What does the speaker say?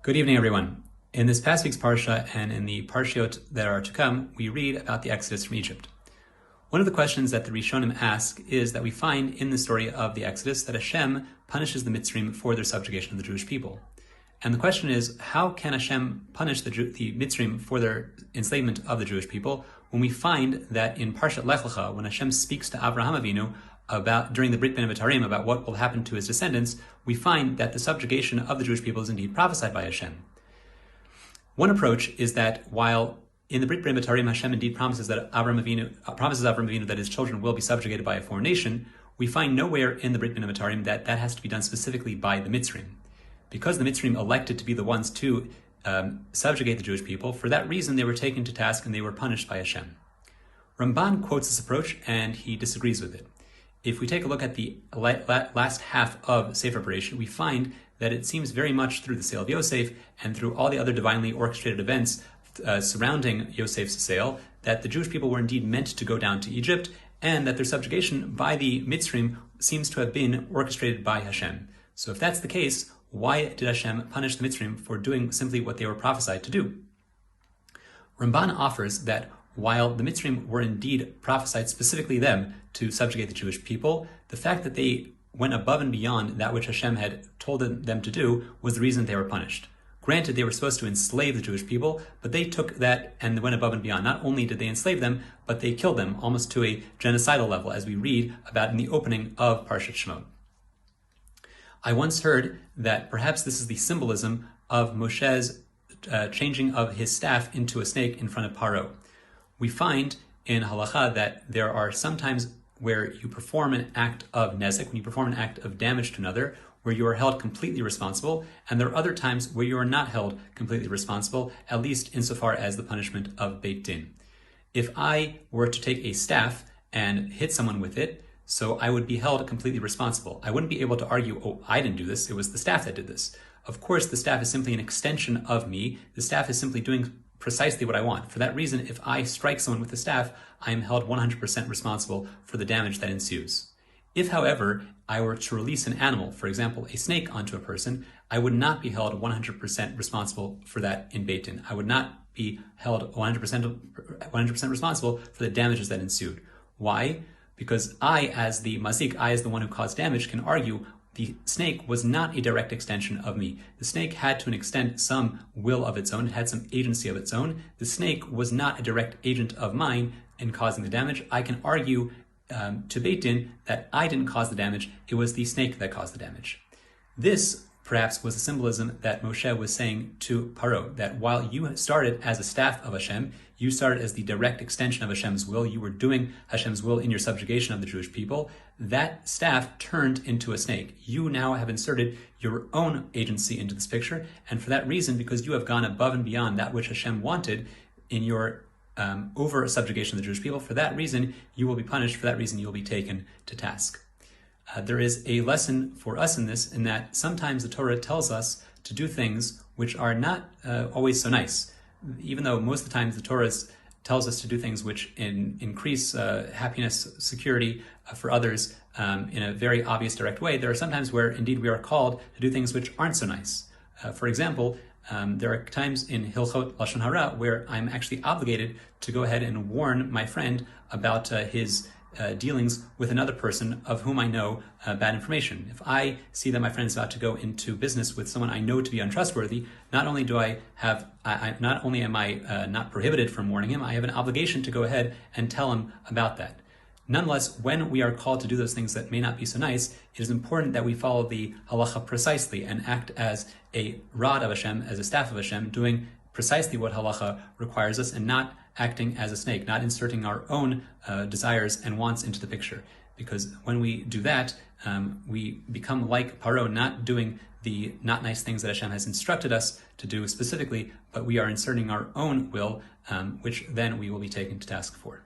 Good evening, everyone. In this past week's Parsha and in the Parshiot that are to come, we read about the Exodus from Egypt. One of the questions that the Rishonim ask is that we find in the story of the Exodus that Hashem punishes the Mitzrim for their subjugation of the Jewish people. And the question is, how can Hashem punish the Mitzrim for their enslavement of the Jewish people when we find that in Parshat Lech Lecha, when Hashem speaks to Avraham Avinu during the Brit Bein V'Tarim about what will happen to his descendants, we find that the subjugation of the Jewish people is indeed prophesied by Hashem. One approach is that while in the Brit Bein V'Tarim Hashem indeed promises Avram Avinu that his children will be subjugated by a foreign nation, we find nowhere in the Brit Bein V'Tarim that has to be done specifically by the Mitzrim. Because the Mitzrim elected to be the ones to subjugate the Jewish people, for that reason they were taken to task and they were punished by Hashem. Ramban quotes this approach and he disagrees with it. If we take a look at the last half of Sefer Bereshit, we find that it seems very much through the sale of Yosef and through all the other divinely orchestrated events surrounding Yosef's sale that the Jewish people were indeed meant to go down to Egypt and that their subjugation by the Mitzrim seems to have been orchestrated by Hashem. So if that's the case, why did Hashem punish the Mitzrim for doing simply what they were prophesied to do? Ramban offers that while the Mitzrim were indeed prophesied specifically them to subjugate the Jewish people, the fact that they went above and beyond that which Hashem had told them to do was the reason they were punished. Granted, they were supposed to enslave the Jewish people, but they took that and went above and beyond. Not only did they enslave them, but they killed them almost to a genocidal level, as we read about in the opening of Parshat Shemot. I once heard that perhaps this is the symbolism of Moshe's changing of his staff into a snake in front of Paro. We find in halacha that there are some times where you perform an act of nezek, when you perform an act of damage to another, where you are held completely responsible, and there are other times where you are not held completely responsible, at least insofar as the punishment of Beit Din. If I were to take a staff and hit someone with it, so I would be held completely responsible. I wouldn't be able to argue, oh, I didn't do this, it was the staff that did this. Of course, the staff is simply an extension of me. The staff is simply doing precisely what I want. For that reason, if I strike someone with the staff, I am held 100% responsible for the damage that ensues. If, however, I were to release an animal, for example, a snake, onto a person, I would not be held 100% responsible for that in Beit Din. I would not be held 100% responsible for the damages that ensued. Why? Because I, as the mazik, I as the one who caused damage, can argue the snake was not a direct extension of me. The snake had to an extent some will of its own, it had some agency of its own. The snake was not a direct agent of mine in causing the damage. I can argue to Beit Din that I didn't cause the damage, it was the snake that caused the damage. This perhaps was a symbolism that Moshe was saying to Paro, that while you started as a staff of Hashem, you started as the direct extension of Hashem's will, you were doing Hashem's will in your subjugation of the Jewish people, that staff turned into a snake. You now have inserted your own agency into this picture, and for that reason, because you have gone above and beyond that which Hashem wanted in your over subjugation of the Jewish people, for that reason you will be punished, for that reason you will be taken to task. There is a lesson for us in this, in that sometimes the Torah tells us to do things which are not always so nice. Even though most of the times the Torah tells us to do things which increase happiness, security for others in a very obvious, direct way, there are sometimes where indeed we are called to do things which aren't so nice. For example, there are times in Hilchot Lashon Hara where I'm actually obligated to go ahead and warn my friend about his dealings with another person of whom I know bad information. If I see that my friend is about to go into business with someone I know to be untrustworthy, not only am I not prohibited from warning him, I have an obligation to go ahead and tell him about that. Nonetheless, when we are called to do those things that may not be so nice, it is important that we follow the halacha precisely and act as a rod of Hashem, as a staff of Hashem, doing precisely what halacha requires us and not acting as a snake, not inserting our own desires and wants into the picture. Because when we do that, we become like Paro, not doing the not nice things that Hashem has instructed us to do specifically, but we are inserting our own will, which then we will be taken to task for.